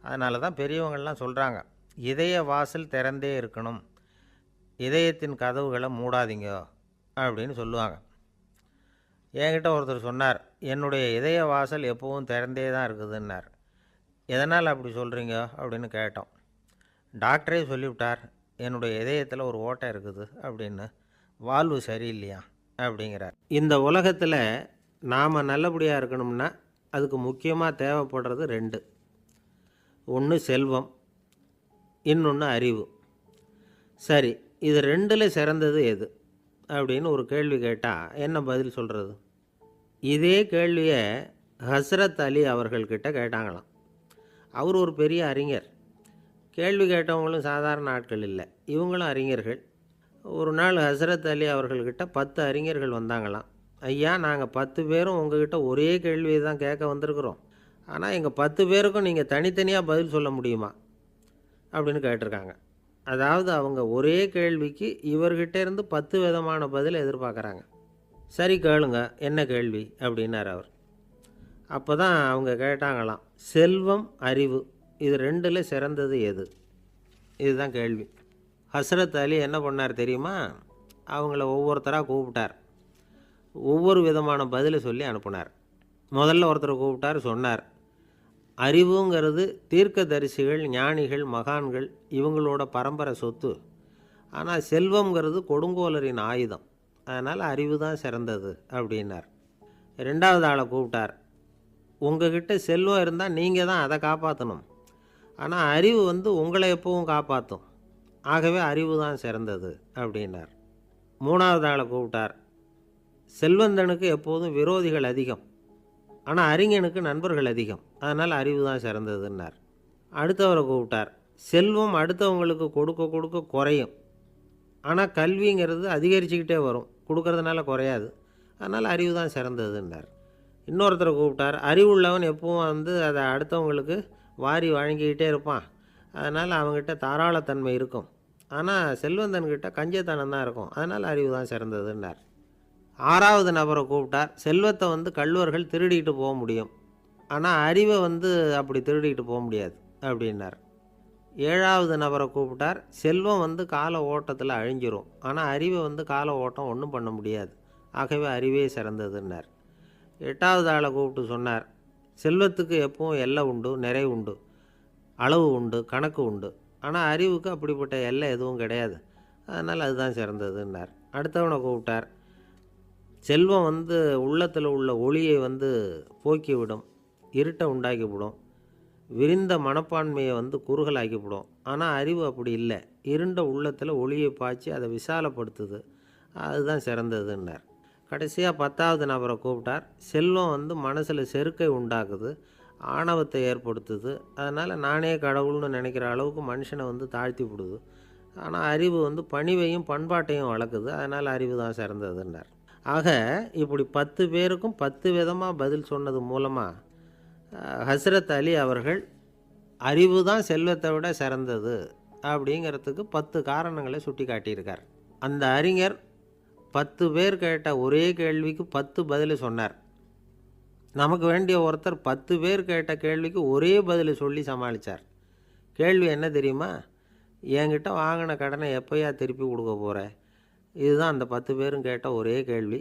அதனால தான் பெரியவங்கள்லாம் சொல்கிறாங்க, இதய வாசல் திறந்தே இருக்கணும், இதயத்தின் கதவுகளை மூடாதீங்க அப்படின்னு சொல்லுவாங்க. என்கிட்ட ஒருத்தர் சொன்னார், என்னுடைய இதய வாசல் எப்பவும் திறந்தே தான் இருக்குதுன்னார். எதனால் அப்படி சொல்கிறீங்க அப்படின்னு கேட்டோம். டாக்டரே சொல்லிவிட்டார், என்னுடைய இதயத்தில் ஒரு ஓட்டை இருக்குது அப்படின்னு, வால்வு சரியில்லையா அப்படிங்கிறார். இந்த உலகத்தில் நாம் நல்லபடியாக இருக்கணும்னா அதுக்கு முக்கியமாக தேவைப்படுறது 2. ஒன்று செல்வம், இன்னொன்று அறிவு. சரி, இது 2ல் சிறந்தது எது அப்படின்னு ஒரு கேள்வி கேட்டால் என்ன பதில் சொல்கிறது? இதே கேள்வியை ஹஸ்ரத் அலி அவர்கள்கிட்ட கேட்டாங்களாம். அவர் ஒரு பெரிய அறிஞர். கேள்வி கேட்டவங்களும் சாதாரண ஆட்கள் இல்லை, இவங்களும் அறிஞர்கள். ஒரு நாள் ஹஸ்ரத் அலி அவர்கள்கிட்ட 10 அறிஞர்கள் வந்தாங்களாம். ஐயா, நாங்கள் 10 பேரும் உங்ககிட்ட ஒரே கேள்வியை தான் கேட்க வந்திருக்கிறோம், ஆனால் எங்கள் 10 பேருக்கும் நீங்கள் தனித்தனியாக பதில் சொல்ல முடியுமா அப்படின்னு கேட்டிருக்காங்க. அதாவது அவங்க ஒரே கேள்விக்கு இவர்கிட்ட இருந்து 10 விதமான பதில் எதிர்பார்க்குறாங்க. சரி கேளுங்க, என்ன கேள்வி அப்படின்னார் அவர். அப்போ தான் அவங்க கேட்டாங்களாம், செல்வம், அறிவு, இது 2ல் சிறந்தது எது? இதுதான் கேள்வி. ஹஸ்ரத் அலி என்ன பண்ணார் தெரியுமா? அவங்கள ஒவ்வொருத்தராக கூப்பிட்டார், ஒவ்வொரு விதமான பதிலை சொல்லி அனுப்புனார். முதல்ல ஒருத்தரை கூப்பிட்டார், சொன்னார், அறிவுங்கிறது தீர்க்கதரிசிகள், ஞானிகள், மகான்கள் இவங்களோட பரம்பரை சொத்து. ஆனால் செல்வங்கிறது கொடுங்கோலரின் ஆயுதம், அதனால் அறிவு தான் சிறந்தது அப்படின்னார். 2வது ஆளை கூப்பிட்டார், உங்ககிட்ட செல்வம் இருந்தால் நீங்கள் தான் அதை காப்பாற்றணும், ஆனால் அறிவு வந்து உங்களை எப்பவும் காப்பாற்றும், ஆகவே அறிவு தான் சிறந்தது அப்படின்னார். 3வது ஆளை கூப்பிட்டார், செல்வந்தனுக்கு எப்போதும் விரோதிகள் அதிகம், ஆனால் அறிஞனுக்கு நண்பர்கள் அதிகம், அதனால் அறிவு தான் சிறந்ததுன்னார். அடுத்தவரை கூப்பிட்டார், செல்வம் அடுத்தவங்களுக்கு கொடுக்க கொடுக்க குறையும், ஆனால் கல்விங்கிறது அதிகரிச்சுக்கிட்டே வரும், கொடுக்கறதுனால குறையாது, அதனால் அறிவு தான் சிறந்ததுன்னார். இன்னொருத்தரை கூப்பிட்டார், அறிவுள்ளவன் எப்பவும் வந்து அதை அடுத்தவங்களுக்கு வாரி வழங்கிக்கிட்டே இருப்பான், அதனால் அவங்ககிட்ட தாராளத்தன்மை இருக்கும், ஆனால் செல்வந்தன்கிட்ட கஞ்சத்தனம் தான் இருக்கும், அதனால் அறிவு தான் சிறந்ததுன்னார். 6வது நபரை கூப்பிட்டார், செல்வத்தை வந்து கள்வர்கள் திருடிக்கிட்டு போக முடியும், ஆனால் அறிவை வந்து அப்படி திருடிக்கிட்டு போக முடியாது அப்படின்னார். 7வது நபரை கூப்பிட்டார், செல்வம் வந்து கால ஓட்டத்தில் அழிஞ்சிரும், ஆனால் அறிவை வந்து கால ஓட்டம் ஒன்றும் பண்ண முடியாது, ஆகவே அறிவே சிறந்ததுன்னார். 8வது ஆளை கூப்பிட்டு சொன்னார், செல்வத்துக்கு எப்பவும் எல்லை உண்டு, நிறை உண்டு, அளவு உண்டு, கணக்கு உண்டு, ஆனால் அறிவுக்கு அப்படிப்பட்ட எல்லை எதுவும் கிடையாது, அதனால் அதுதான் சிறந்ததுன்னார். அடுத்தவனை கூப்பிட்டார், செல்வம் உள்ளத்தில் உள்ள ஒளியை போக்கிவிடும், இருட்டை உண்டாக்கிவிடும், விரிந்த மனப்பான்மையை குறுகலாக்கிவிடும். ஆனால் அறிவு அப்படி இல்லை. இருண்ட உள்ளத்தில் ஒளியை பாய்ச்சி அதை விசாலப்படுத்துது. அதுதான் சிறந்ததுன்னார். கடைசியாக 10வது நபரை கூப்பிட்டார். செல்வம் மனசில் செருக்கை உண்டாக்குது, ஆணவத்தை ஏற்படுத்துது. அதனால் நானே கடவுள்னு நினைக்கிற அளவுக்கு மனுஷனை தாழ்த்தி விடுது. ஆனால் அறிவு பணிவையும் பண்பாட்டையும் வளர்க்குது. அதனால் அறிவு தான் சிறந்ததுன்னார். ஆக இப்படி 10 பேருக்கும் 10 விதமாக பதில் சொன்னது மூலமாக ஹஸ்ரத் அலி அவர்கள் அறிவு தான் செல்வத்தை விட சிறந்தது அப்படிங்கிறதுக்கு 10 காரணங்களை சுட்டி காட்டியிருக்கார். அந்த அறிஞர் 10 பேர் கேட்ட ஒரே கேள்விக்கு 10 பதில் சொன்னார். நமக்கு வேண்டிய ஒருத்தர் 10 பேர் கேட்ட கேள்விக்கு ஒரே பதில் சொல்லி சமாளித்தார். கேள்வி என்ன தெரியுமா? என்கிட்ட வாங்கின கடனை எப்போயா திருப்பி கொடுக்க போகிற? இதுதான் அந்த 10 பேரும் கேட்ட ஒரே கேள்வி.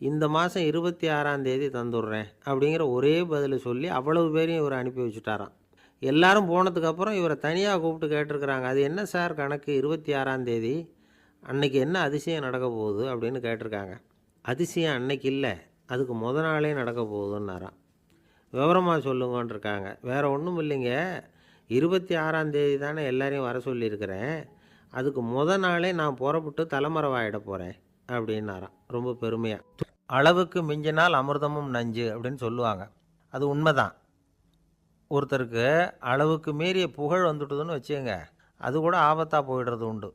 இந்த மாதம் 26ஆம் தேதி தந்துடுறேன் அப்படிங்கிற ஒரே பதில் சொல்லி அவ்வளவு பேரையும் இவர் அனுப்பி வச்சுட்டாராம். எல்லாரும் போனதுக்கப்புறம் இவரை தனியாக கூப்பிட்டு கேட்டிருக்கிறாங்க. அது என்ன சார் கணக்கு, 26ஆம் தேதி அன்னைக்கு என்ன அதிசயம் நடக்க போகுது அப்படின்னு கேட்டிருக்காங்க. அதிசயம் அன்னைக்கு இல்லை, அதுக்கு நாளே நடக்க போகுதுன்னாராம். விவரமாக சொல்லுங்கன்னு இருக்காங்க. வேறு ஒன்றும் இல்லைங்க, 26ஆம் தேதி தானே எல்லாரையும் வர சொல்லியிருக்கிறேன், அதுக்கு நாளே நான் புறப்பட்டு தலைமறைவாயிட போகிறேன் அப்படின்னாராம். ரொம்ப பெருமையாக. அளவுக்கு மிஞ்சினால் அமிர்தமும் நஞ்சு அப்படின்னு சொல்லுவாங்க. அது உண்மைதான். ஒருத்தருக்கு அளவுக்கு மீறிய புகழ் வந்துட்டுதுன்னு வச்சுங்க, அது கூட ஆபத்தாக போயிடுறது உண்டு.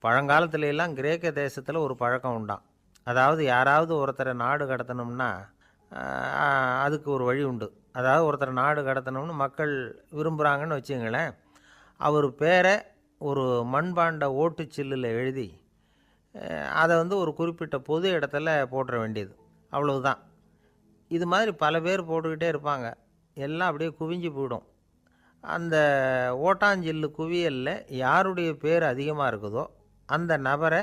பழங்காலத்துல எல்லாம் கிரேக்க தேசத்தில் ஒரு பழக்கம் உண்டாம். அதாவது யாராவது ஒருத்தரை நாடு கடத்தணும்னா அதுக்கு ஒரு வழி உண்டு. அதாவது ஒருத்தரை நாடு கடத்தணும்னு மக்கள் விரும்புகிறாங்கன்னு வச்சுங்களேன், அவர் பேரை ஒரு மண்பாண்ட ஓட்டுச்சில்லில் எழுதி அதை ஒரு குறிப்பிட்ட பொது இடத்துல போட்டுற வேண்டியது, அவ்வளவுதான். இது மாதிரி பல பேர் போட்டுக்கிட்டே இருப்பாங்க. எல்லாம் அப்படியே குவிஞ்சு போயிடும். அந்த ஓட்டாஞ்சில்லு குவியலில் யாருடைய பேர் அதிகமாக இருக்குதோ அந்த நபரை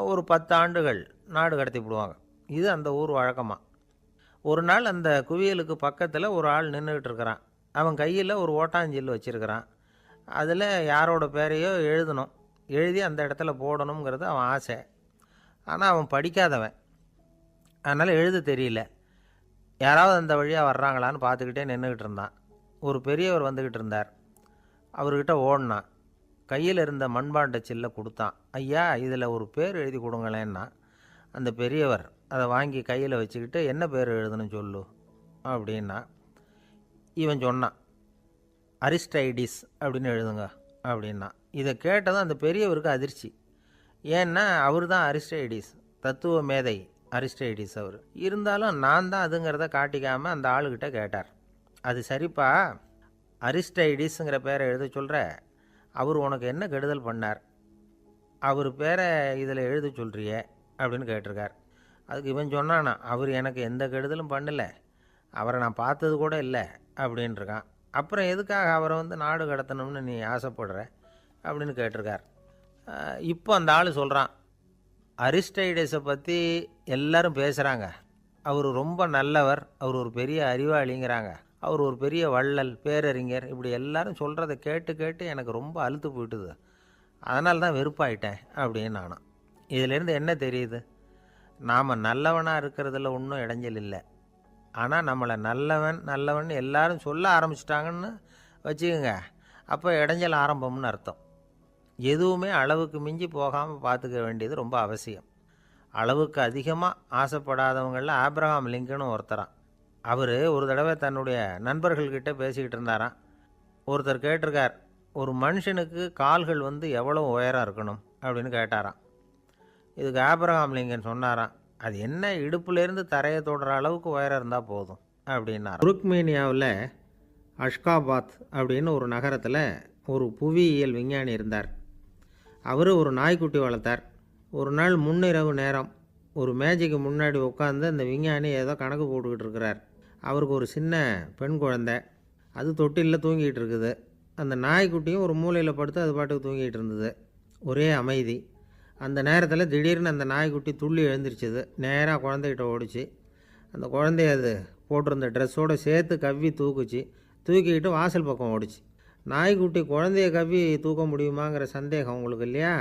ஒரு 10 ஆண்டுகள் நாடு கடத்தி விடுவாங்க. இது அந்த ஊர் வழக்கமாக. ஒரு நாள் அந்த குவியலுக்கு பக்கத்தில் ஒரு ஆள் நின்றுக்கிட்டு இருக்கிறான். அவன் கையில் ஒரு ஓட்டாஞ்சில்லு வச்சுருக்கிறான். அதில் யாரோட பேரையோ எழுதணும், எழுதி அந்த இடத்துல போடணுங்கிறது அவன் ஆசை. ஆனால் அவன் படிக்காதவன், அதனால் எழுத தெரியல. யாராவது அந்த வழியாக வர்றாங்களான்னு பார்த்துக்கிட்டே நின்றுக்கிட்டு இருந்தான். ஒரு பெரியவர் வந்துக்கிட்டு இருந்தார். அவர்கிட்ட ஓடினான். கையில் இருந்த மண்பாண்ட சில்லை கொடுத்தான். ஐயா, இதில் ஒரு பேர் எழுதி கொடுங்களேன்னா. அந்த பெரியவர் அதை வாங்கி கையில் வச்சுக்கிட்டு, என்ன பேர் எழுதணும் சொல்லு அப்படின்னா. இவன் சொன்னான், அரிஸ்டைடிஸ் அப்படின்னு எழுதுங்க அப்படின்னா. இதை கேட்டதும் அந்த பெரியவருக்கு அதிர்ச்சி. ஏன்னா அவர் தான் அரிஸ்டைடிஸ், தத்துவ மேதை அரிஸ்டைடிஸ் அவர். இருந்தாலும் நான் தான் அதுங்கிறத காட்டிக்காமல் அந்த ஆளுக்கிட்ட கேட்டார். அது சரிப்பா, அரிஸ்டைடிஸுங்கிற பேரை எழுத சொல்கிற, அவர் உனக்கு என்ன கெடுதல் பண்ணார்? அவர் பேரை இதில் எழுத சொல்கிறியே அப்படின்னு கேட்டிருக்கார். அதுக்கு இவன் சொன்னானா, அவர் எனக்கு எந்த கெடுதலும் பண்ணலை, அவரை நான் பார்த்தது கூட இல்லை அப்படின்ட்டுருக்கான். அப்புறம் எதுக்காக அவரை நாடு கடத்தணும்னு நீ ஆசைப்படுற அப்படின்னு கேட்டிருக்கார். இப்போ அந்த ஆள் சொல்கிறான், அரிஸ்டைடஸை பற்றி எல்லாரும் பேசுகிறாங்க, அவர் ரொம்ப நல்லவர், அவர் ஒரு பெரிய அறிவாளிங்கிறாங்க, அவர் ஒரு பெரிய வள்ளல், பேரறிஞர், இப்படி எல்லாரும் சொல்கிறத கேட்டு கேட்டு எனக்கு ரொம்ப அலுத்து போயிட்டுது, அதனால தான் வெறுப்பாயிட்டேன் அப்படின்னு நானும். இதிலேருந்து என்ன தெரியுது? நாம் நல்லவனாக இருக்கிறதுல ஒன்றும் இடைஞ்சல் இல்லை. ஆனால் நம்மளை நல்லவன் நல்லவன் எல்லாரும் சொல்ல ஆரம்பிச்சிட்டாங்கன்னு வச்சுக்கோங்க, அப்போ இடைஞ்சல் ஆரம்பம்னு அர்த்தம். எதுவுமே அளவுக்கு மிஞ்சி போகாமல் பார்த்துக்க வேண்டியது ரொம்ப அவசியம். அளவுக்கு அதிகமாக ஆசைப்படாதவங்களில் ஆப்ரஹாம் லிங்கனும் ஒருத்தரான். அவர் ஒரு தடவை தன்னுடைய நண்பர்கள்கிட்ட பேசிக்கிட்டு இருந்தாராம். ஒருத்தர் கேட்டிருக்கார், ஒரு மனுஷனுக்கு கால்கள் எவ்வளோ உயரம் இருக்கணும் அப்படின்னு கேட்டாராம். இதுக்கு ஆப்ரஹாம் லிங்கன் சொன்னாராம், அது என்ன, இடுப்புலேருந்து தரையை தொடுற அளவுக்கு உயரம் இருந்தால் போதும் அப்படின்னார். துருக்மேனியாவில் அஷ்காபாத் அப்படின்னு ஒரு நகரத்தில் ஒரு புவியியல் விஞ்ஞானி இருந்தார். அவர் ஒரு நாய்க்குட்டி வளர்த்தார். ஒரு நாள் முன்னிரவு நேரம் ஒரு மேஜைக்கு முன்னாடி உட்காந்து அந்த விஞ்ஞானி ஏதோ கணக்கு போட்டுக்கிட்டு இருக்கிறார். அவருக்கு ஒரு சின்ன பெண் குழந்தை, அது தொட்டிலில் தூங்கிட்டு இருக்குது. அந்த நாய்க்குட்டியும் ஒரு மூலையில் படுத்து அது பாட்டுக்கு தூங்கிட்டு இருந்தது. ஒரே அமைதி. அந்த நேரத்தில் திடீர்னு அந்த நாய்க்குட்டி துள்ளி எழுந்திரிச்சிது. நேராக குழந்தைகிட்ட ஓடிச்சு. அந்த குழந்தைய அது போட்டிருந்த ட்ரெஸ்ஸோடு சேர்த்து கவ்வி தூக்குச்சு. தூக்கிக்கிட்டு வாசல் பக்கம் ஓடிச்சு. நாய்க்குட்டி குழந்தைய கவ்வி தூக்க முடியுமாங்கிற சந்தேகம் உங்களுக்கு இல்லையா?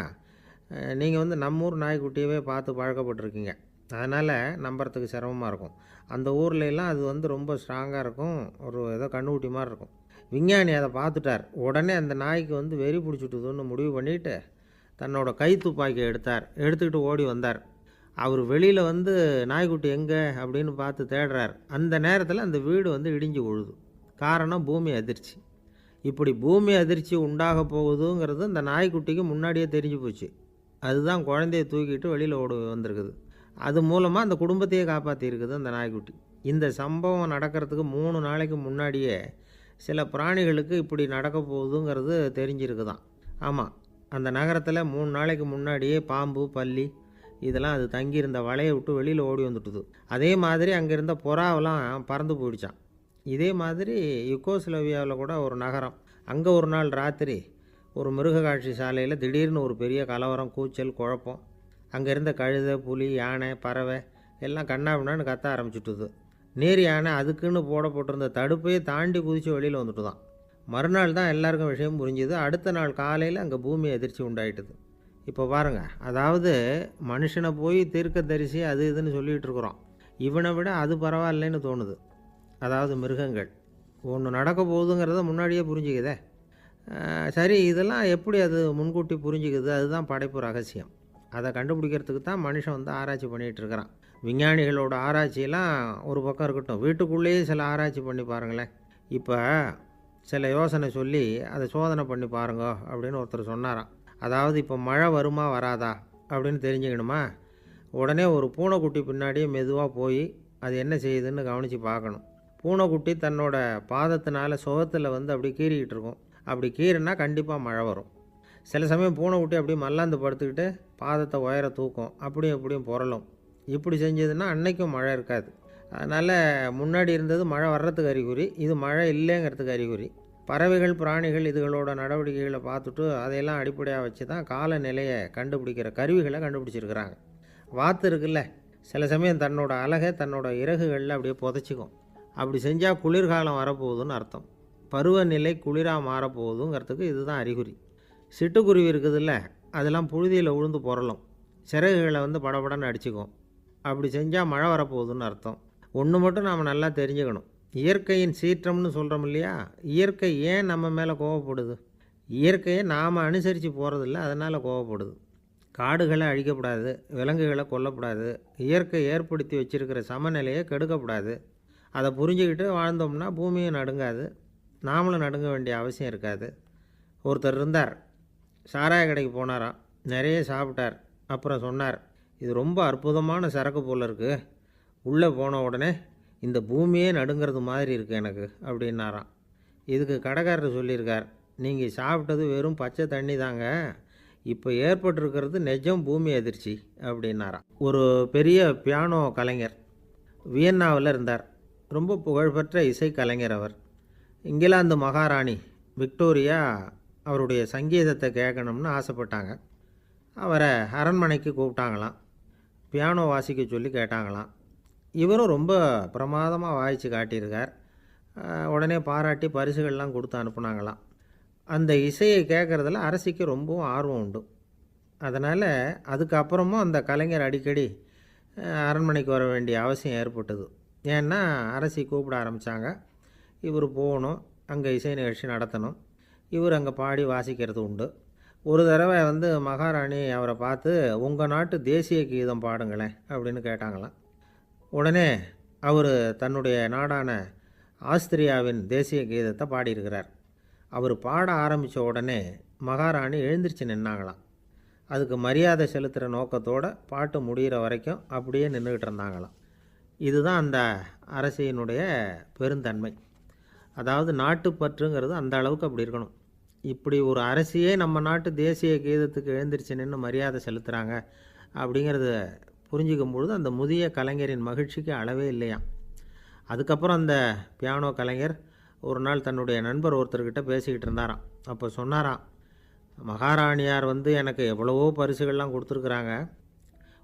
நீங்கள் நம்ம ஊர் நாய்க்குட்டியவே பார்த்து பழக்கப்பட்டிருக்கீங்க. அதனால் நம்புறதுக்கு சிரமமாக இருக்கும். அந்த ஊர்லெலாம் அது வந்து ரொம்ப ஸ்ட்ராங்காக இருக்கும், ஒரு ஏதோ கண்ணுக்குட்டி மாதிரி இருக்கும். விஞ்ஞானி அதை பார்த்துட்டார். உடனே அந்த நாய்க்கு வந்து வெறி பிடிச்சிட்டுதுன்னு முடிவு பண்ணிவிட்டு தன்னோட கை துப்பாக்கியை எடுத்துக்கிட்டு ஓடி வந்தார். அவர் வெளியில் வந்து நாய்க்குட்டி எங்கே அப்படின்னு பார்த்து தேடுறார். அந்த நேரத்தில் அந்த வீடு வந்து இடிஞ்சு விழுது. காரணம் பூமி அதிர்ச்சி. இப்படி பூமி அதிர்ச்சி உண்டாக போகுதுங்கிறது அந்த நாய்க்குட்டிக்கு முன்னாடியே தெரிஞ்சு போச்சு. அதுதான் குழந்தைய தூக்கிட்டு வெளியில் ஓடி வந்திருக்குது. அது மூலமாக அந்த குடும்பத்தையே காப்பாற்றியிருக்குது அந்த நாய்க்குட்டி. இந்த சம்பவம் நடக்கிறதுக்கு 3 நாளைக்கு முன்னாடியே சில பிராணிகளுக்கு இப்படி நடக்க போகுதுங்கிறது தெரிஞ்சிருக்குதான். ஆமாம், அந்த நகரத்தில் 3 நாளைக்கு முன்னாடியே பாம்பு, பல்லி இதெல்லாம் அது தங்கியிருந்த வலையை விட்டு வெளியில் ஓடி வந்துட்டுது. அதே மாதிரி அங்கே இருந்த புறாவெல்லாம் பறந்து போயிடுச்சான். இதே மாதிரி யுகோஸ்லோவியாவில் கூட ஒரு நகரம், அங்கே ஒரு நாள் ராத்திரி ஒரு மிருக காட்சி சாலையில் திடீர்னு ஒரு பெரிய கலவரம், கூச்சல், குழப்பம். அங்கே இருந்த கழுதை, புலி, யானை, பறவை எல்லாம் கண்ணாபின்னான்னு கத்த ஆரம்பிச்சுட்டுது. நேர் யானை அதுக்குன்னு போடப்பட்டிருந்த தடுப்பையே தாண்டி குதித்து வெளியில் வந்துட்டு தான். மறுநாள் தான் எல்லாருக்கும் விஷயம் புரிஞ்சுது. அடுத்த நாள் காலையில் அங்கே பூமி அதிர்ச்சி உண்டாயிட்டுது. இப்போ பாருங்கள், அதாவது மனுஷனை போய் தீர்க்கதரிசி அது இதுன்னு சொல்லிகிட்டு இருக்கிறோம். இவனை விட அது பரவாயில்லைன்னு தோணுது. அதாவது மிருகங்கள் ஒன்று நடக்க போகுதுங்கிறத முன்னாடியே புரிஞ்சுக்குதே. சரி, இதெல்லாம் எப்படி அது முன்கூட்டி புரிஞ்சுக்குது? அதுதான் படைப்பு ரகசியம். அதை கண்டுபிடிக்கிறதுக்கு தான் மனுஷன் வந்து ஆராய்ச்சி பண்ணிகிட்டு இருக்கிறான். விஞ்ஞானிகளோட ஆராய்ச்சியெல்லாம் ஒரு பக்கம் இருக்கட்டும், வீட்டுக்குள்ளேயே சில ஆராய்ச்சி பண்ணி பாருங்களேன். இப்போ சில யோசனை சொல்லி அதை சோதனை பண்ணி பாருங்க அப்படின்னு ஒருத்தர் சொன்னாராம். அதாவது இப்போ மழை வருமா வராதா அப்படின்னு தெரிஞ்சுக்கணுமா, உடனே ஒரு பூனைக்குட்டி பின்னாடியே மெதுவாக போய் அது என்ன செய்யுதுன்னு கவனித்து பார்க்கணும். பூனைக்குட்டி தன்னோட பாதத்தினால சுகத்தில் வந்து அப்படி கீறிக்கிட்டு இருக்கும். அப்படி கீறினா கண்டிப்பாக மழை வரும். சில சமயம் பூனைக்குட்டி அப்படியே மல்லாந்து படுத்துக்கிட்டு பாதத்தை உயர தூக்கும், அப்படியும் புரளும். இப்படி செஞ்சதுன்னா அன்னைக்கும் மழை இருக்காது. அதனால் முன்னாடி இருந்தது மழை வர்றதுக்கு அறிகுறி, இது மழை இல்லைங்கிறதுக்கு அறிகுறி. பறவைகள், பிராணிகள் இதுகளோட நடவடிக்கைகளை பார்த்துட்டு அதையெல்லாம் அடிப்படையாக வச்சு தான் காலநிலையை கண்டுபிடிக்கிற கருவிகளை கண்டுபிடிச்சிருக்கிறாங்க. வாத்து இருக்குல்ல, சில சமயம் தன்னோட அழகை தன்னோட இறகுகளில் அப்படியே புதைச்சிக்கும். அப்படி செஞ்சால் குளிர்காலம் வரப்போகுதுன்னு அர்த்தம். பருவநிலை குளிராக மாறப்போகுதுங்கிறதுக்கு இதுதான் அறிகுறி. சிட்டுக்குருவி இருக்குதுல்ல, அதெல்லாம் புழுதியில் உழுந்து புரளும், சிறகுகளை வந்து படபடன்னு அடிச்சுக்கும். அப்படி செஞ்சால் மழை வரப்போகுதுன்னு அர்த்தம். ஒன்று மட்டும் நாம் நல்லா தெரிஞ்சுக்கணும், இயற்கையின் சீற்றம்னு சொல்கிறோம் இல்லையா, இயற்கை ஏன் நம்ம மேலே கோவப்படுது? இயற்கையை நாம் அனுசரித்து போகிறதில்ல, அதனால் கோவப்படுது. காடுகளை அழிக்கப்படாது, விலங்குகளை கொல்லக்கூடாது, இயற்கை ஏற்படுத்தி வச்சுருக்கிற சமநிலையை கெடுக்கக்கூடாது. அதை புரிஞ்சுக்கிட்டு வாழ்ந்தோம்னா பூமியும் நடுங்காது, நாமளும் நடுங்க வேண்டிய அவசியம் இருக்காது. ஒருத்தர் இருந்தார், சாராய கடைக்கு போனாராம், நிறைய சாப்பிட்டார். அப்புறம் சொன்னார், இது ரொம்ப அற்புதமான சரக்கு போல் இருக்குது, உள்ளே போன உடனே இந்த பூமியே நடுங்கிறது மாதிரி இருக்குது எனக்கு அப்படின்னாராம். இதுக்கு கடைக்காரர் சொல்லியிருக்கார், நீங்கள் சாப்பிட்டது வெறும் பச்சை தண்ணி தாங்க, இப்போ ஏற்பட்டிருக்கிறது நிஜம் பூமி அதிர்ச்சி அப்படின்னாராம். ஒரு பெரிய பியானோ கலைஞர் வியன்னாவில் இருந்தார். ரொம்ப புகழ்பெற்ற இசை கலைஞர் அவர். இங்கிலாந்து மகாராணி விக்டோரியா அவருடைய சங்கீதத்தை கேட்கணும்னு ஆசைப்பட்டாங்க. அவரை அரண்மனைக்கு கூப்பிட்டாங்களாம். பியானோ வாசிக்க சொல்லி கேட்டாங்களாம். இவரும் ரொம்ப பிரமாதமாக வாய்ச்சி காட்டியிருக்கார். உடனே பாராட்டி பரிசுகள்லாம் கொடுத்து அனுப்புனாங்களாம். அந்த இசையை கேட்குறதுல அரசிக்கு ரொம்பவும் ஆர்வம் உண்டு. அதனால் அதுக்கப்புறமும் அந்த கலைஞர் அடிக்கடி அரண்மனைக்கு வர வேண்டிய அவசியம் ஏற்பட்டது. ஏன்னா அரசி கூப்பிட ஆரம்பித்தாங்க. இவர் போகணும், அங்கே இசை நிகழ்ச்சி நடத்தணும். இவர் அங்கே பாடி வாசிக்கிறது உண்டு. ஒரு தடவை வந்து மகாராணி அவரை பார்த்து, உங்கள் நாட்டு தேசிய கீதம் பாடுங்களேன் அப்படின்னு கேட்டாங்களாம். உடனே அவர் தன்னுடைய நாடான ஆஸ்திரியாவின் தேசிய கீதத்தை பாடியிருக்கிறார். அவர் பாட ஆரம்பித்த உடனே மகாராணி எழுந்திரிச்சு நின்னாங்களாம். அதுக்கு மரியாதை செலுத்துகிற நோக்கத்தோடு பாட்டு முடிகிற வரைக்கும் அப்படியே நின்றுக்கிட்டு இருந்தாங்களாம். இதுதான் அந்த அரசியினுடைய பெருந்தன்மை. அதாவது நாட்டுப்பற்றுங்கிறது அந்த அளவுக்கு அப்படி இருக்கணும். இப்படி ஒரு அரசியே நம்ம நாட்டு தேசிய கீதத்துக்கு எழுந்திரிச்சு நின்று மரியாதை செலுத்துகிறாங்க அப்படிங்கிறத புரிஞ்சிக்கும் பொழுது அந்த முதிய கலைஞரின் மகிழ்ச்சிக்கு அளவே இல்லையாம். அதுக்கப்புறம் அந்த பியானோ கலைஞர் ஒரு நாள் தன்னுடைய நண்பர் ஒருத்தர்கிட்ட பேசிக்கிட்டு இருந்தாராம். அப்போ சொன்னாராம், மகாராணியார் வந்து எனக்கு எவ்வளவோ பரிசுகள்லாம் கொடுத்துருக்குறாங்க.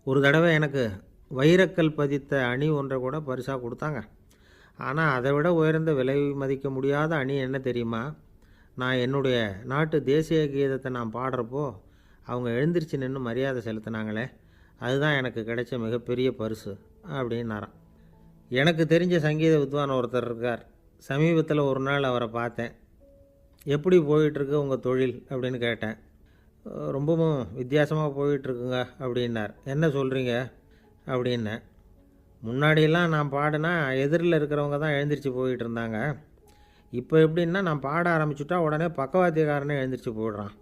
ஒரு தடவை எனக்கு வைரக்கல் பதித்த அணி ஒன்றை கூட பரிசாக கொடுத்தாங்க. ஆனால் அதை விட உயர்ந்த விலை மதிக்க முடியாத அணி என்ன தெரியுமா? நான் என்னுடைய நாட்டு தேசிய கீதத்தை நான் பாடுறப்போ அவங்க எழுந்திரிச்சு நின்று மரியாதை செலுத்தினாங்களே, அதுதான் எனக்கு கிடைச்ச மிகப்பெரிய பரிசு அப்படின்னாராம். எனக்கு தெரிஞ்ச சங்கீத வித்வான் ஒருத்தர் இருக்கார். சமீபத்தில் ஒரு நாள் அவரை பார்த்தேன். எப்படி போயிட்டுருக்கு உங்கள் தொழில் அப்படின்னு கேட்டேன். ரொம்பவும் வித்தியாசமாக போயிட்டுருக்குங்க அப்படின்னார். என்ன சொல்கிறீங்க அப்படின்னேன். முன்னாடியெல்லாம் நான் பாடினா எதிரில் இருக்கிறவங்க தான் எழுந்திரிச்சு போயிட்டு இருந்தாங்க. இப்போ எப்படின்னா நான் பாட ஆரம்பிச்சுட்டா உடனே பக்கவாத்தியக்காரனே எழுந்திரிச்சு போயிடுறான்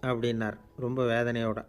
அப்படின்னார் ரொம்ப வேதனையோட.